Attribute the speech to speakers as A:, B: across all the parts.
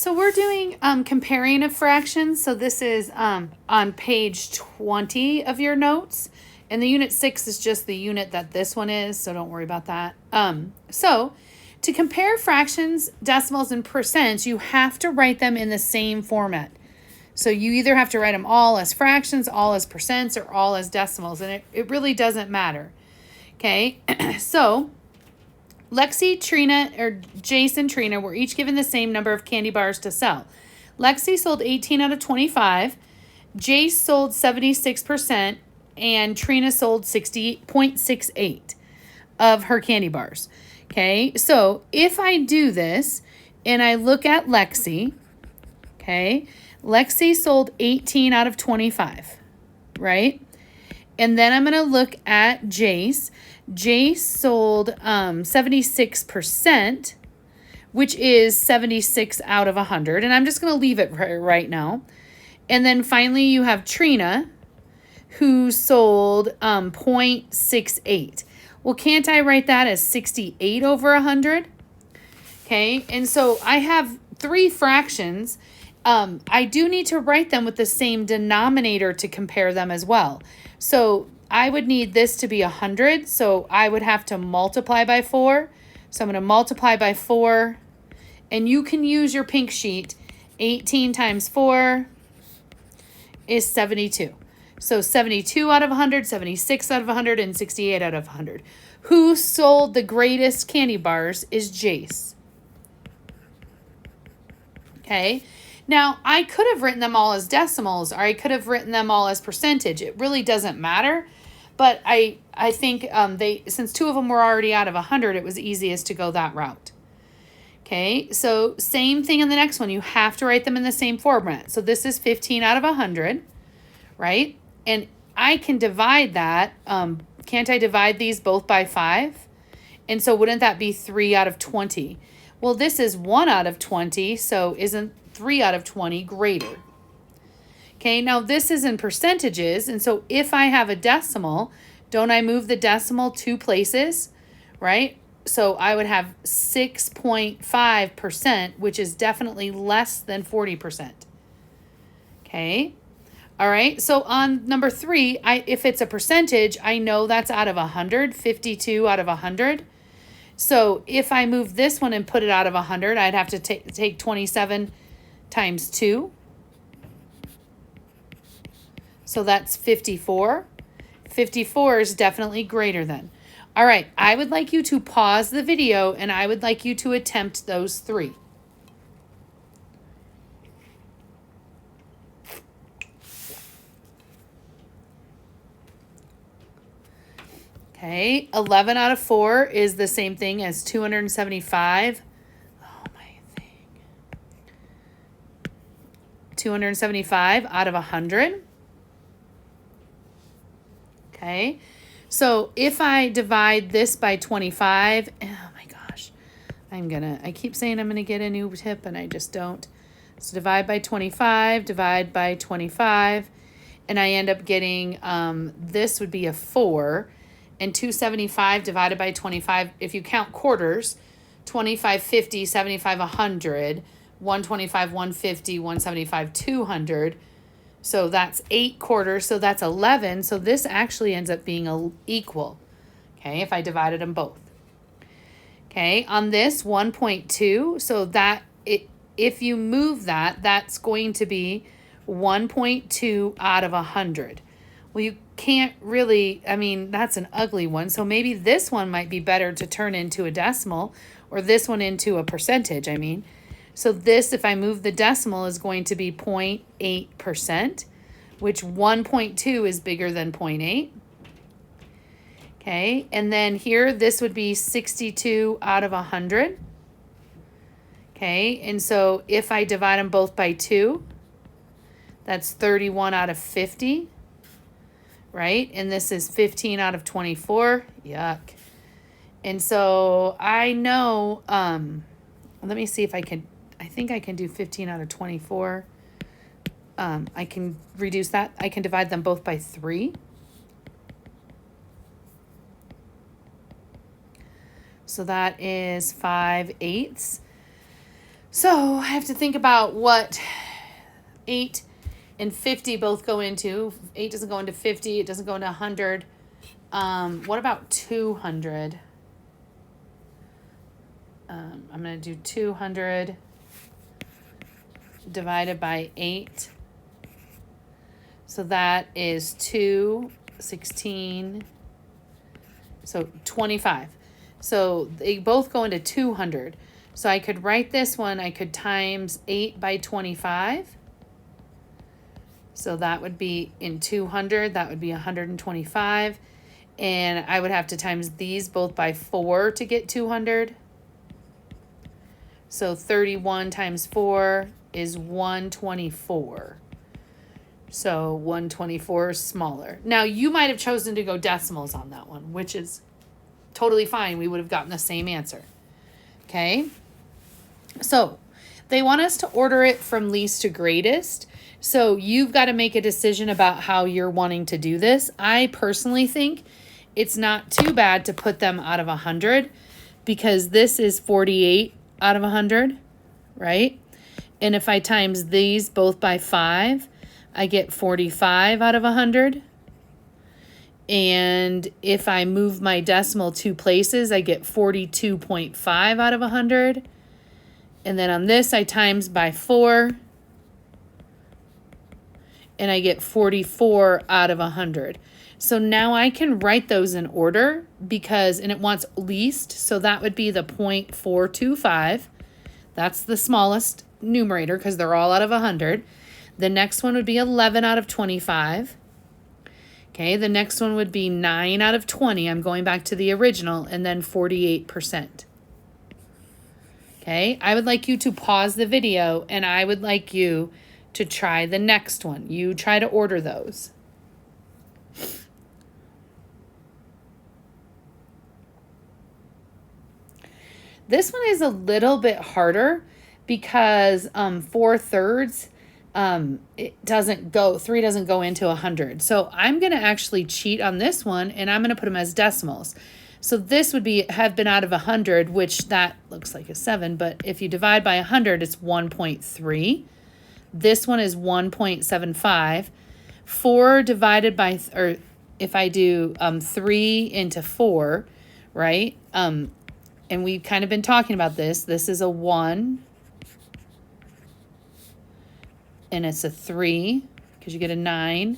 A: So we're doing comparing of fractions. So this is on page 20 of your notes. And the unit 6 is just the unit that this one is, so don't worry about that. So to compare fractions, decimals, and percents, you have to write them in the same format. So you either have to write them all as fractions, all as percents, or all as decimals, and it really doesn't matter. Okay, so Lexi, Trina, or Jace and Trina were each given the same number of candy bars to sell. Lexi sold 18 out of 25, Jace sold 76%, and Trina sold 60.68 of her candy bars. Okay, so if I do this and I look at Lexi, okay, Lexi sold 18 out of 25, right? And then I'm going to look at Jace. Jace sold 76%, which is 76 out of 100. And I'm just going to leave it right now. And then finally you have Trina, who sold 0.68. Well, can't I write that as 68 over 100? Okay, and so I have 3 fractions. I do need to write them with the same denominator to compare them as well. So I would need this to be 100, so I would have to multiply by 4. So I'm going to multiply by 4, and you can use your pink sheet. 18 times 4 is 72. So 72 out of 100, 76 out of 100, and 68 out of 100. Who sold the greatest candy bars is Jace. Okay. Now, I could have written them all as decimals, or I could have written them all as percentage. It really doesn't matter. But I think since 2 of them were already out of 100, it was easiest to go that route. Okay, so same thing in the next one. You have to write them in the same format. So this is 15 out of 100, right? And I can divide that. Can't I divide these both by 5? And so wouldn't that be 3 out of 20? Well, this is 1 out of 20, so isn't 3 out of 20 greater? Okay, now this is in percentages, and so if I have a decimal, don't I move the decimal 2 places, right? So I would have 6.5%, which is definitely less than 40%. Okay, all right, so on number 3, if it's a percentage, I know that's out of 100, 52 out of 100. So if I move this one and put it out of 100, I'd have to take 27 times 2. So that's 54. 54 is definitely greater than. All right, I would like you to pause the video and I would like you to attempt those 3. Okay, 11 out of 4 is the same thing as 275. Oh, my thing. 275 out of 100. Okay, so if I divide this by 25, oh my gosh, I keep saying I'm gonna get a new tip and I just don't. So divide by 25, divide by 25, and I end up getting, this would be a 4, and 275 divided by 25, if you count quarters, 25, 50, 75, 100, 125, 150, 175, 200, so that's 8 quarters, so that's 11. So this actually ends up being equal, okay, if I divided them both. Okay, on this 1.2, so that if you move that, that's going to be 1.2 out of 100. Well, you can't really, I mean, that's an ugly one. So maybe this one might be better to turn into a decimal, or this one into a percentage, I mean. So this, if I move the decimal, is going to be 0.8%, which 1.2 is bigger than 0.8. Okay, and then here, this would be 62 out of 100. Okay, and so if I divide them both by 2, that's 31 out of 50, right? And this is 15 out of 24. Yuck. And so I know, let me see if I can, I think I can do 15 out of 24. I can reduce that. I can divide them both by 3. So that is 5/8. So I have to think about what 8 and 50 both go into. 8 doesn't go into 50. It doesn't go into 100. What about 200? I'm going to do 200 divided by 8. So that is 2, 16, so 25. So they both go into 200. So I could write this one, I could times 8 by 25. So that would be in 200, that would be 125. And I would have to times these both by 4 to get 200. So 31 times 4 is 124. So 124 is smaller. Now you might have chosen to go decimals on that one, which is totally fine. We would have gotten the same answer. Okay. So they want us to order it from least to greatest. So you've got to make a decision about how you're wanting to do this. I personally think it's not too bad to put them out of 100 because this is 48 out of 100, right? And if I times these both by 5, I get 45 out of 100. And if I move my decimal 2 places, I get 42.5 out of 100. And then on this, I times by 4. And I get 44 out of 100. So now I can write those in order because, and it wants least, so that would be the 0.425. That's the smallest numerator because they're all out of 100. The next one would be 11 out of 25. Okay, the next one would be 9 out of 20. I'm going back to the original, and then 48%. Okay, I would like you to pause the video, and I would like you to try the next one. You try to order those. This one is a little bit harder because 4/3, it doesn't go, 3 doesn't go into 100. So I'm going to actually cheat on this one, and I'm going to put them as decimals. So this would have been out of 100, which that looks like a 7, but if you divide by 100, it's 1.3. This one is 1.75. 4 divided by, or if I do 3 into 4, right? And we've kind of been talking about this. This is a 1. And it's a 3 because you get a 9.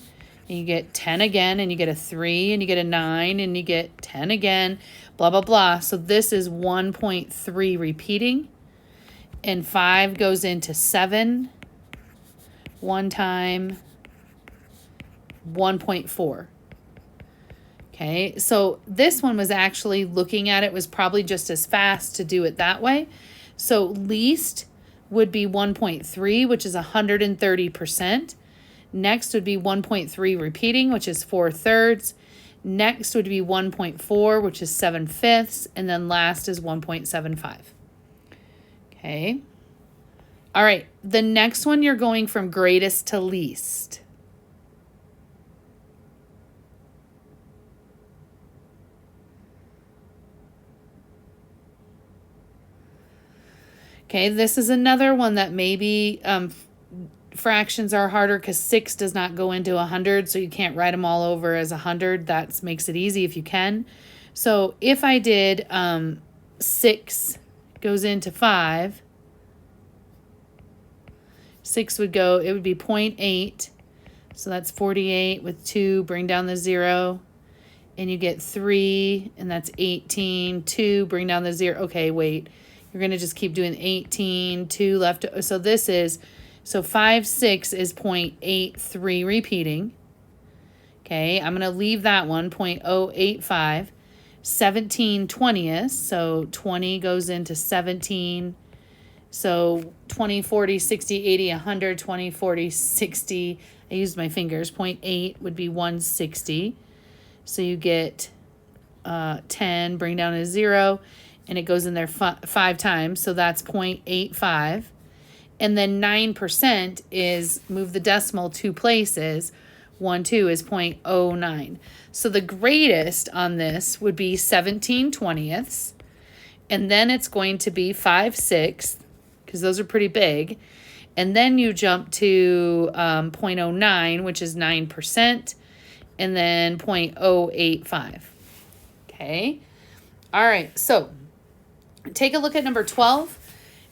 A: And you get 10 again. And you get a 3. And you get a 9. And you get 10 again. Blah, blah, blah. So this is 1.3 repeating. And 5 goes into 7. 1 time. 1.4. Okay, so this one was actually looking at it was probably just as fast to do it that way. So least would be 1.3, which is 130%. Next would be 1.3 repeating, which is 4/3. Next would be 1.4, which is 7/5. And then last is 1.75. Okay. All right, the next one you're going from greatest to least. Okay, this is another one that maybe fractions are harder because 6 does not go into 100, so you can't write them all over as 100. That makes it easy if you can. So if I did 6 goes into 5, 6 would go, it would be 0.8. So that's 48 with 2, bring down the 0. And you get 3, and that's 18. 2, bring down the 0. Okay, wait. You're going to just keep doing 18, 2 left. So this is, so 5, 6 is 0.83 repeating. Okay, I'm going to leave that one, 0.085. 17 20ths, so 20 goes into 17. So 20, 40, 60, 80, 100, 20, 40, 60. I used my fingers. 0.8 would be 160. So you get 10, bring down a 0. And it goes in there 5 times, so that's 0.85. And then 9% is move the decimal 2 places. 1, 2 is 0.09. So the greatest on this would be 17 20ths. And then it's going to be 5 6. because those are pretty big. And then you jump to 0.09, which is 9%, and then 0.085. Okay. All right. So take a look at number 12.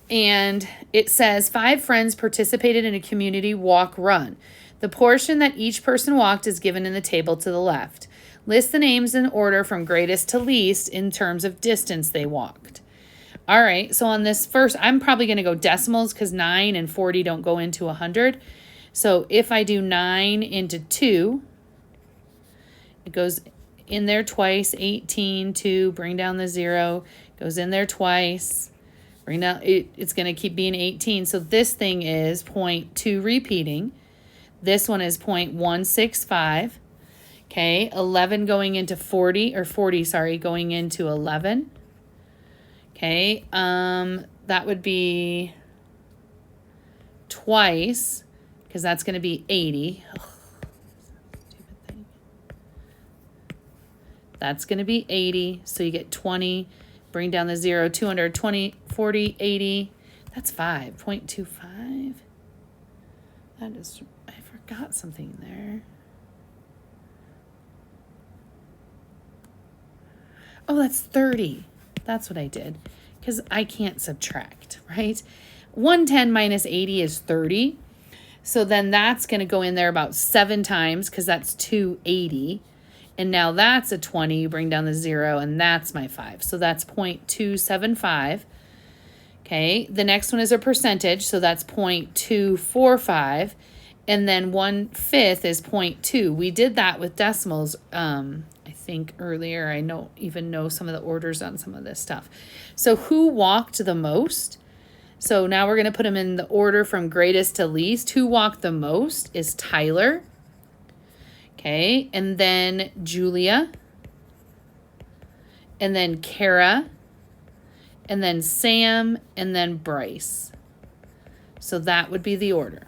A: And it says 5 friends participated in a community walk run. The portion that each person walked is given in the table to the left. List the names in order from greatest to least in terms of distance they walked. All right, so on this first, I'm probably going to go decimals because 9 and 40 don't go into 100. So if I do 9 into 2, it goes in there twice. 18, 2, bring down the 0, goes in there twice. Bring down, it's going to keep being 18. So this thing is 0.2 repeating. This one is 0.165. Okay, 11 going into 40, or 40, sorry, going into 11. Okay, that would be twice, because that's going to be 80. Ugh, stupid thing. That's going to be 80, so you get 20. Bring down the 0, 220, 40, 80. That's 5, 0.25. That is, I forgot something there. Oh, that's 30. That's what I did, because I can't subtract, right? 110 minus 80 is 30. So then that's going to go in there about 7 times, because that's 280. And now that's a 20, you bring down the 0, and that's my 5. So that's 0.275. Okay, the next one is a percentage, so that's 0.245. And then 1/5 is 0.2. We did that with decimals, I think earlier. I even know some of the orders on some of this stuff. So who walked the most? So now we're going to put them in the order from greatest to least. Who walked the most is Tyler. Okay, and then Julia, and then Kara, and then Sam, and then Bryce. So that would be the order.